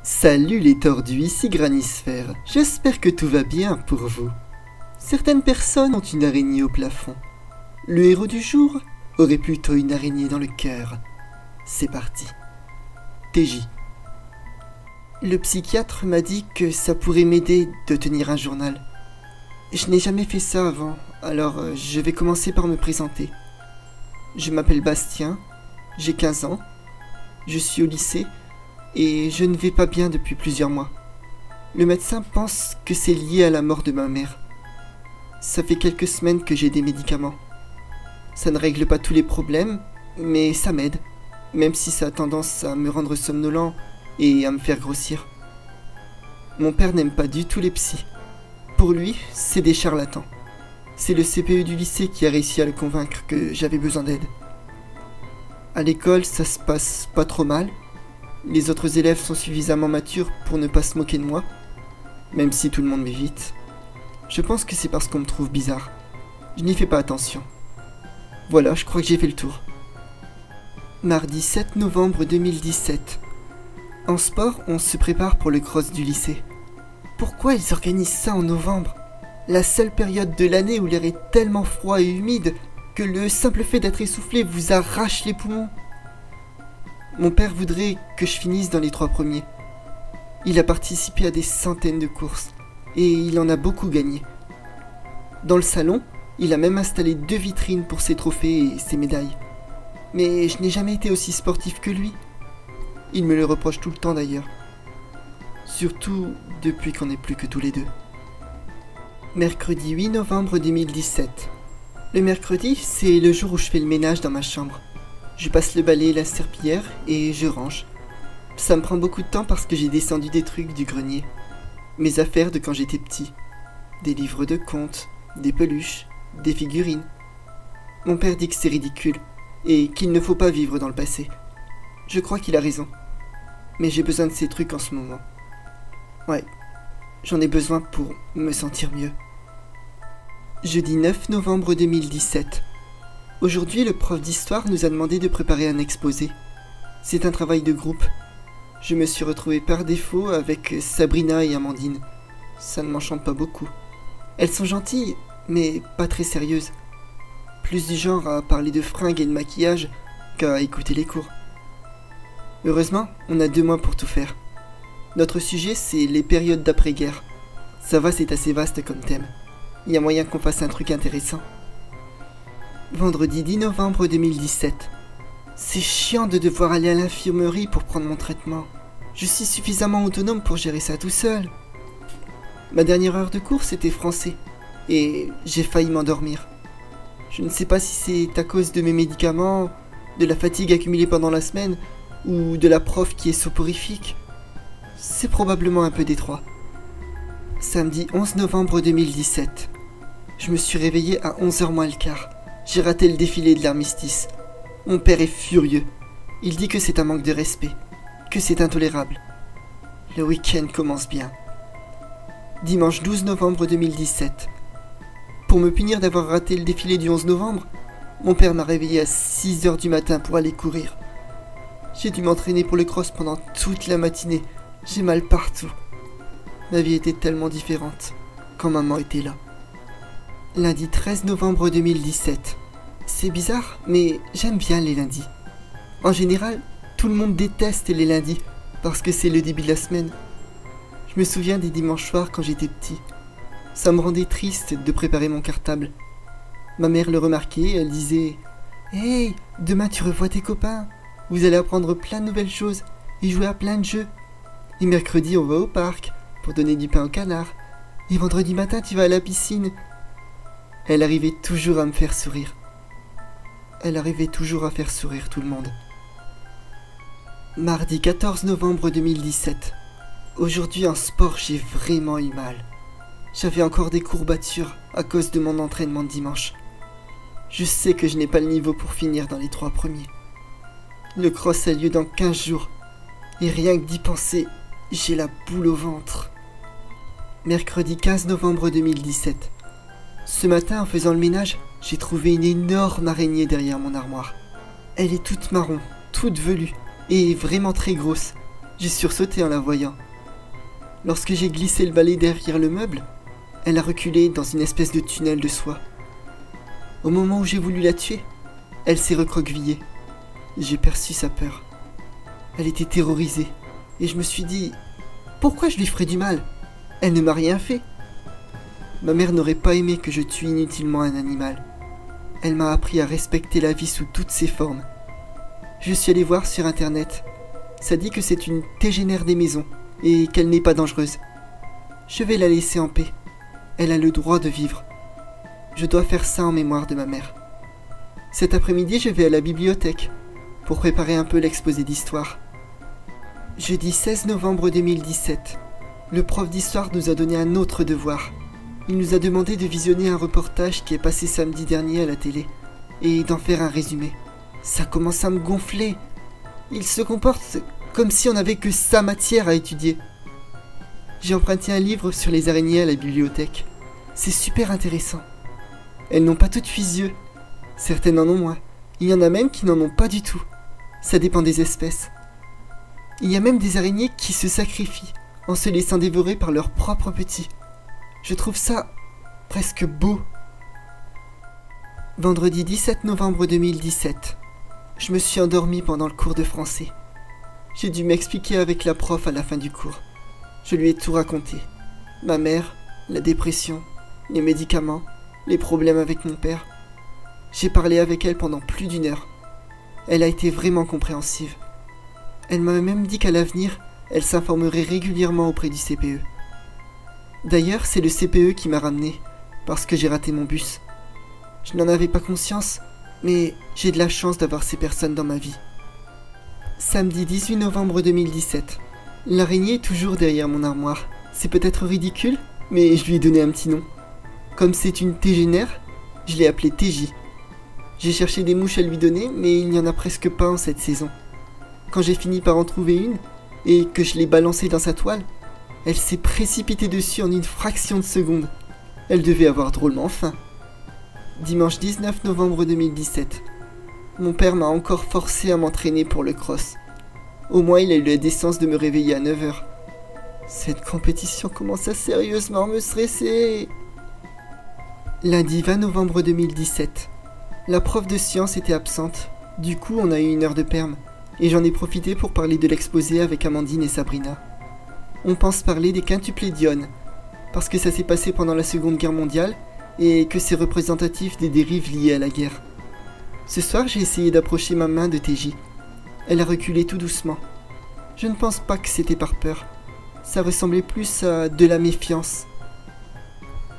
Salut les tordus, ici Granisphère. J'espère que tout va bien pour vous. Certaines personnes ont une araignée au plafond. Le héros du jour aurait plutôt une araignée dans le cœur. C'est parti. TJ. Le psychiatre m'a dit que ça pourrait m'aider de tenir un journal. Je n'ai jamais fait ça avant, alors je vais commencer par me présenter. Je m'appelle Bastien, j'ai 15 ans, je suis au lycée et je ne vais pas bien depuis plusieurs mois. Le médecin pense que c'est lié à la mort de ma mère. Ça fait quelques semaines que j'ai des médicaments. Ça ne règle pas tous les problèmes, mais ça m'aide, même si ça a tendance à me rendre somnolent et à me faire grossir. Mon père n'aime pas du tout les psys. Pour lui, c'est des charlatans. C'est le CPE du lycée qui a réussi à le convaincre que j'avais besoin d'aide. À l'école, ça se passe pas trop mal. Les autres élèves sont suffisamment matures pour ne pas se moquer de moi, même si tout le monde m'évite. Je pense que c'est parce qu'on me trouve bizarre. Je n'y fais pas attention. Voilà, je crois que j'ai fait le tour. Mardi 7 novembre 2017. En sport, on se prépare pour le cross du lycée. Pourquoi ils organisent ça en novembre? La seule période de l'année où l'air est tellement froid et humide que le simple fait d'être essoufflé vous arrache les poumons. Mon père voudrait que je finisse dans les 3 premiers. Il a participé à des centaines de courses et il en a beaucoup gagné. Dans le salon, il a même installé 2 vitrines pour ses trophées et ses médailles. Mais je n'ai jamais été aussi sportif que lui. Il me le reproche tout le temps d'ailleurs. Surtout depuis qu'on n'est plus que tous les deux. Mercredi 8 novembre 2017. Le mercredi, c'est le jour où je fais le ménage dans ma chambre. Je passe le balai et la serpillière et je range. Ça me prend beaucoup de temps parce que j'ai descendu des trucs du grenier. Mes affaires de quand j'étais petit. Des livres de contes, des peluches, des figurines. Mon père dit que c'est ridicule et qu'il ne faut pas vivre dans le passé. Je crois qu'il a raison. Mais j'ai besoin de ces trucs en ce moment. Ouais, j'en ai besoin pour me sentir mieux. Jeudi 9 novembre 2017. Aujourd'hui, le prof d'histoire nous a demandé de préparer un exposé. C'est un travail de groupe. Je me suis retrouvé par défaut avec Sabrina et Amandine. Ça ne m'enchante pas beaucoup. Elles sont gentilles, mais pas très sérieuses. Plus du genre à parler de fringues et de maquillage qu'à écouter les cours. Heureusement, on a 2 mois pour tout faire. Notre sujet, c'est les périodes d'après-guerre. Ça va, c'est assez vaste comme thème. Il y a moyen qu'on fasse un truc intéressant. Vendredi 10 novembre 2017. C'est chiant de devoir aller à l'infirmerie pour prendre mon traitement. Je suis suffisamment autonome pour gérer ça tout seul. Ma dernière heure de cours, c'était français. Et j'ai failli m'endormir. Je ne sais pas si c'est à cause de mes médicaments, de la fatigue accumulée pendant la semaine, ou de la prof qui est soporifique. C'est probablement un peu des 3. Samedi 11 novembre 2017. Je me suis réveillé à 11h moins le quart. J'ai raté le défilé de l'armistice. Mon père est furieux. Il dit que c'est un manque de respect, que c'est intolérable. Le week-end commence bien. Dimanche 12 novembre 2017. Pour me punir d'avoir raté le défilé du 11 novembre, mon père m'a réveillé à 6h du matin pour aller courir. J'ai dû m'entraîner pour le cross pendant toute la matinée. J'ai mal partout. Ma vie était tellement différente quand maman était là. Lundi 13 novembre 2017. C'est bizarre, mais j'aime bien les lundis. En général, tout le monde déteste les lundis parce que c'est le début de la semaine. Je me souviens des dimanches soirs quand j'étais petit. Ça me rendait triste de préparer mon cartable. Ma mère le remarquait, elle disait « Hey, demain tu revois tes copains. Vous allez apprendre plein de nouvelles choses et jouer à plein de jeux. Et mercredi on va au parc pour donner du pain au canard. Et vendredi matin tu vas à la piscine. » Elle arrivait toujours à me faire sourire. Elle arrivait toujours à faire sourire tout le monde. Mardi 14 novembre 2017. Aujourd'hui en sport, j'ai vraiment eu mal. J'avais encore des courbatures à cause de mon entraînement de dimanche. Je sais que je n'ai pas le niveau pour finir dans les 3 premiers. Le cross a lieu dans 15 jours. Et rien que d'y penser, j'ai la boule au ventre. Mercredi 15 novembre 2017. Ce matin, en faisant le ménage, j'ai trouvé une énorme araignée derrière mon armoire. Elle est toute marron, toute velue, et vraiment très grosse. J'ai sursauté en la voyant. Lorsque j'ai glissé le balai derrière le meuble, elle a reculé dans une espèce de tunnel de soie. Au moment où j'ai voulu la tuer, elle s'est recroquevillée. J'ai perçu sa peur. Elle était terrorisée, et je me suis dit « Pourquoi je lui ferais du mal? Elle ne m'a rien fait. » Ma mère n'aurait pas aimé que je tue inutilement un animal. Elle m'a appris à respecter la vie sous toutes ses formes. Je suis allé voir sur internet. Ça dit que c'est une tégénère des maisons, et qu'elle n'est pas dangereuse. Je vais la laisser en paix. Elle a le droit de vivre. Je dois faire ça en mémoire de ma mère. Cet après-midi, je vais à la bibliothèque pour préparer un peu l'exposé d'histoire. Jeudi 16 novembre 2017, le prof d'histoire nous a donné un autre devoir. Il nous a demandé de visionner un reportage qui est passé samedi dernier à la télé et d'en faire un résumé. Ça commence à me gonfler. Il se comporte comme si on n'avait que sa matière à étudier. J'ai emprunté un livre sur les araignées à la bibliothèque. C'est super intéressant. Elles n'ont pas toutes 8 yeux. Certaines en ont moins. Il y en a même qui n'en ont pas du tout. Ça dépend des espèces. Il y a même des araignées qui se sacrifient en se laissant dévorer par leurs propres petits. Je trouve ça presque beau. Vendredi 17 novembre 2017. Je me suis endormi pendant le cours de français. J'ai dû m'expliquer avec la prof à la fin du cours. Je lui ai tout raconté. Ma mère, la dépression, les médicaments, les problèmes avec mon père. J'ai parlé avec elle pendant plus d'1 heure. Elle a été vraiment compréhensive. Elle m'a même dit qu'à l'avenir, elle s'informerait régulièrement auprès du CPE. D'ailleurs, c'est le CPE qui m'a ramené, parce que j'ai raté mon bus. Je n'en avais pas conscience, mais j'ai de la chance d'avoir ces personnes dans ma vie. Samedi 18 novembre 2017. L'araignée est toujours derrière mon armoire. C'est peut-être ridicule, mais je lui ai donné un petit nom. Comme c'est une tégénère, je l'ai appelée TJ. J'ai cherché des mouches à lui donner, mais il n'y en a presque pas en cette saison. Quand j'ai fini par en trouver une, et que je l'ai balancée dans sa toile, elle s'est précipitée dessus en une fraction de seconde. Elle devait avoir drôlement faim. Dimanche 19 novembre 2017. Mon père m'a encore forcé à m'entraîner pour le cross. Au moins il a eu la décence de me réveiller à 9 h. Cette compétition commence à sérieusement me stresser. Lundi 20 novembre 2017. La prof de sciences était absente. Du coup on a eu 1 heure de perm. Et j'en ai profité pour parler de l'exposé avec Amandine et Sabrina. On pense parler des quintuplés d'Ion, parce que ça s'est passé pendant la Seconde Guerre mondiale et que c'est représentatif des dérives liées à la guerre. Ce soir, j'ai essayé d'approcher ma main de TJ. Elle a reculé tout doucement. Je ne pense pas que c'était par peur. Ça ressemblait plus à de la méfiance.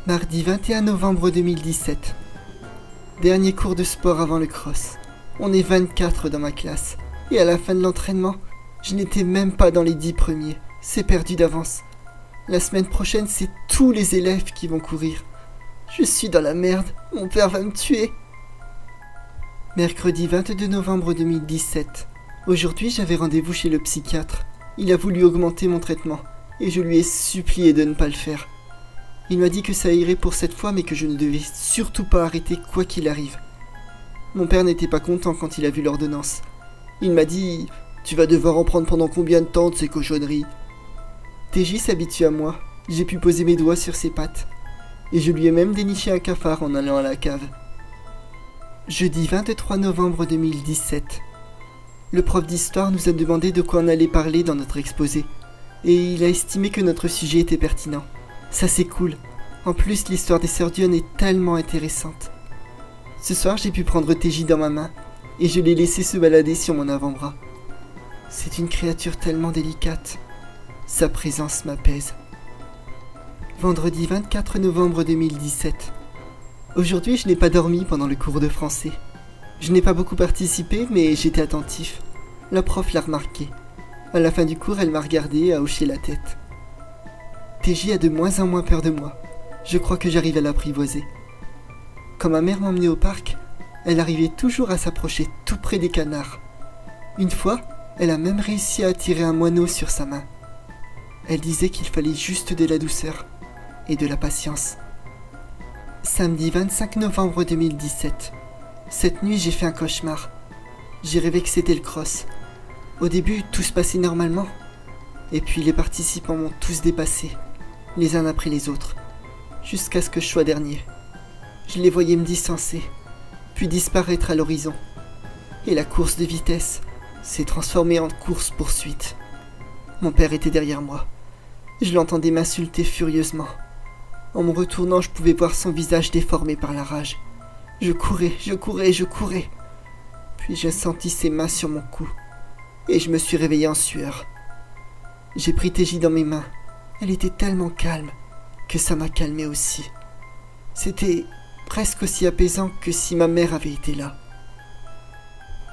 Mardi 21 novembre 2017. Dernier cours de sport avant le cross. On est 24 dans ma classe. Et à la fin de l'entraînement, je n'étais même pas dans les 10 premiers. C'est perdu d'avance. La semaine prochaine, c'est tous les élèves qui vont courir. Je suis dans la merde. Mon père va me tuer. Mercredi 22 novembre 2017. Aujourd'hui, j'avais rendez-vous chez le psychiatre. Il a voulu augmenter mon traitement, et je lui ai supplié de ne pas le faire. Il m'a dit que ça irait pour cette fois, mais que je ne devais surtout pas arrêter quoi qu'il arrive. Mon père n'était pas content quand il a vu l'ordonnance. Il m'a dit « Tu vas devoir en prendre pendant combien de temps de ces cochonneries ?» TJ s'habitue à moi. J'ai pu poser mes doigts sur ses pattes. Et je lui ai même déniché un cafard en allant à la cave. Jeudi 23 novembre 2017. Le prof d'histoire nous a demandé de quoi on allait parler dans notre exposé. Et il a estimé que notre sujet était pertinent. Ça c'est cool. En plus, l'histoire des sœurs Dion est tellement intéressante. Ce soir, j'ai pu prendre TJ dans ma main. Et je l'ai laissé se balader sur mon avant-bras. C'est une créature tellement délicate. Sa présence m'apaise. Vendredi 24 novembre 2017. Aujourd'hui, je n'ai pas dormi pendant le cours de français. Je n'ai pas beaucoup participé, mais j'étais attentif. La prof l'a remarqué. À la fin du cours, elle m'a regardé et a hoché la tête. TJ a de moins en moins peur de moi. Je crois que j'arrive à l'apprivoiser. Quand ma mère m'emmenait au parc, elle arrivait toujours à s'approcher tout près des canards. Une fois, elle a même réussi à attirer un moineau sur sa main. Elle disait qu'il fallait juste de la douceur et de la patience. Samedi 25 novembre 2017. Cette nuit, j'ai fait un cauchemar. J'ai rêvé que c'était le cross. Au début, tout se passait normalement. Et puis les participants m'ont tous dépassé, les uns après les autres, jusqu'à ce que je sois dernier. Je les voyais me distancer, puis disparaître à l'horizon. Et la course de vitesse s'est transformée en course-poursuite. Mon père était derrière moi. Je l'entendais m'insulter furieusement. En me retournant, je pouvais voir son visage déformé par la rage. Je courais, je courais, je courais. Puis je sentis ses mains sur mon cou, et je me suis réveillé en sueur. J'ai pris TJ dans mes mains. Elle était tellement calme que ça m'a calmé aussi. C'était presque aussi apaisant que si ma mère avait été là.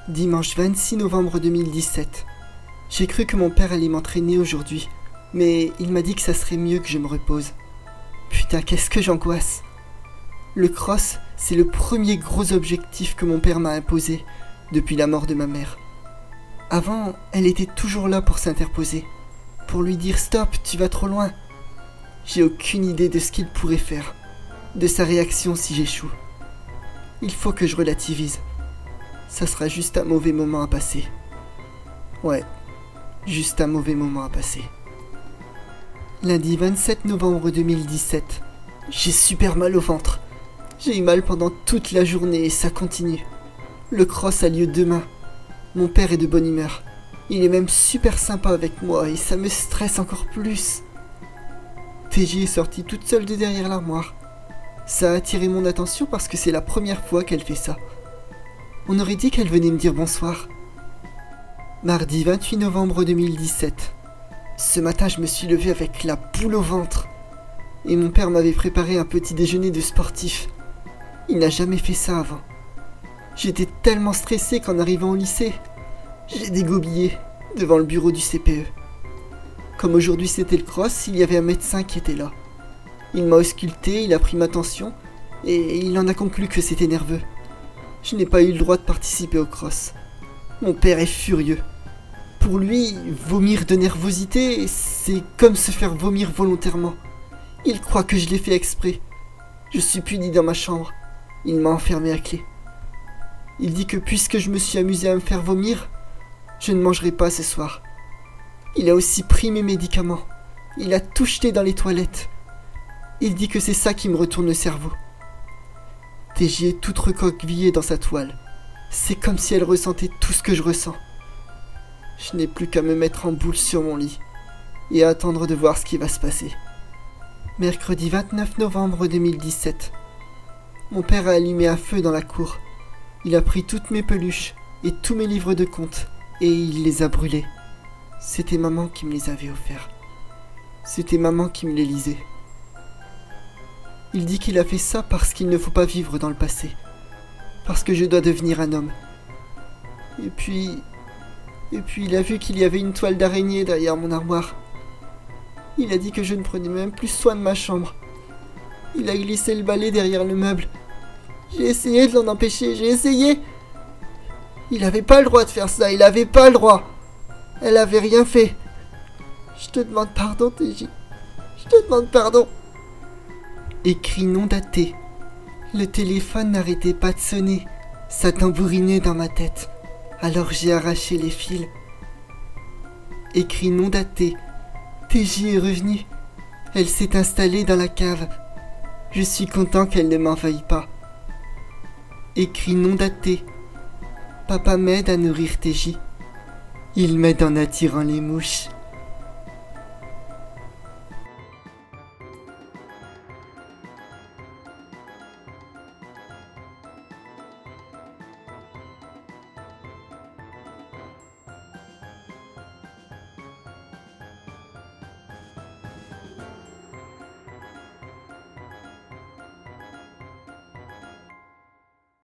Dimanche 26 novembre 2017. J'ai cru que mon père allait m'entraîner aujourd'hui, mais il m'a dit que ça serait mieux que je me repose. Putain, qu'est-ce que j'angoisse. Le cross, c'est le premier gros objectif que mon père m'a imposé depuis la mort de ma mère. Avant, elle était toujours là pour s'interposer, pour lui dire « Stop, tu vas trop loin ». J'ai aucune idée de ce qu'il pourrait faire, de sa réaction si j'échoue. Il faut que je relativise. Ça sera juste un mauvais moment à passer. Ouais, juste un mauvais moment à passer. Lundi 27 novembre 2017. J'ai super mal au ventre. J'ai eu mal pendant toute la journée et ça continue. Le cross a lieu demain. Mon père est de bonne humeur. Il est même super sympa avec moi et ça me stresse encore plus. TJ est sortie toute seule de derrière l'armoire. Ça a attiré mon attention parce que c'est la première fois qu'elle fait ça. On aurait dit qu'elle venait me dire bonsoir. Mardi 28 novembre 2017. Ce matin, je me suis levé avec la boule au ventre. Et mon père m'avait préparé un petit déjeuner de sportif. Il n'a jamais fait ça avant. J'étais tellement stressé qu'en arrivant au lycée, j'ai dégobillé devant le bureau du CPE. Comme aujourd'hui c'était le cross, il y avait un médecin qui était là. Il m'a ausculté, il a pris ma tension, et il en a conclu que c'était nerveux. Je n'ai pas eu le droit de participer au cross. Mon père est furieux. Pour lui, vomir de nervosité, c'est comme se faire vomir volontairement. Il croit que je l'ai fait exprès. Je suis puni dans ma chambre. Il m'a enfermé à clé. Il dit que puisque je me suis amusé à me faire vomir, je ne mangerai pas ce soir. Il a aussi pris mes médicaments. Il a tout jeté dans les toilettes. Il dit que c'est ça qui me retourne le cerveau. TJ est toute recroquevillée dans sa toile. C'est comme si elle ressentait tout ce que je ressens. Je n'ai plus qu'à me mettre en boule sur mon lit et à attendre de voir ce qui va se passer. Mercredi 29 novembre 2017. Mon père a allumé un feu dans la cour. Il a pris toutes mes peluches et tous mes livres de contes et il les a brûlés. C'était maman qui me les avait offerts. C'était maman qui me les lisait. Il dit qu'il a fait ça parce qu'il ne faut pas vivre dans le passé. Parce que je dois devenir un homme. Et puis il a vu qu'il y avait une toile d'araignée derrière mon armoire. Il a dit que je ne prenais même plus soin de ma chambre. Il a glissé le balai derrière le meuble. J'ai essayé de l'en empêcher, j'ai essayé. Il avait pas le droit de faire ça, il avait pas le droit. Elle avait rien fait. Je te demande pardon, TJ. Je te demande pardon. Écrit non daté. Le téléphone n'arrêtait pas de sonner. Ça tambourinait dans ma tête. Alors j'ai arraché les fils. Écrit non daté. TJ est revenue. Elle s'est installée dans la cave. Je suis content qu'elle ne m'envahisse pas. Écrit non daté. Papa m'aide à nourrir TJ. Il m'aide en attirant les mouches.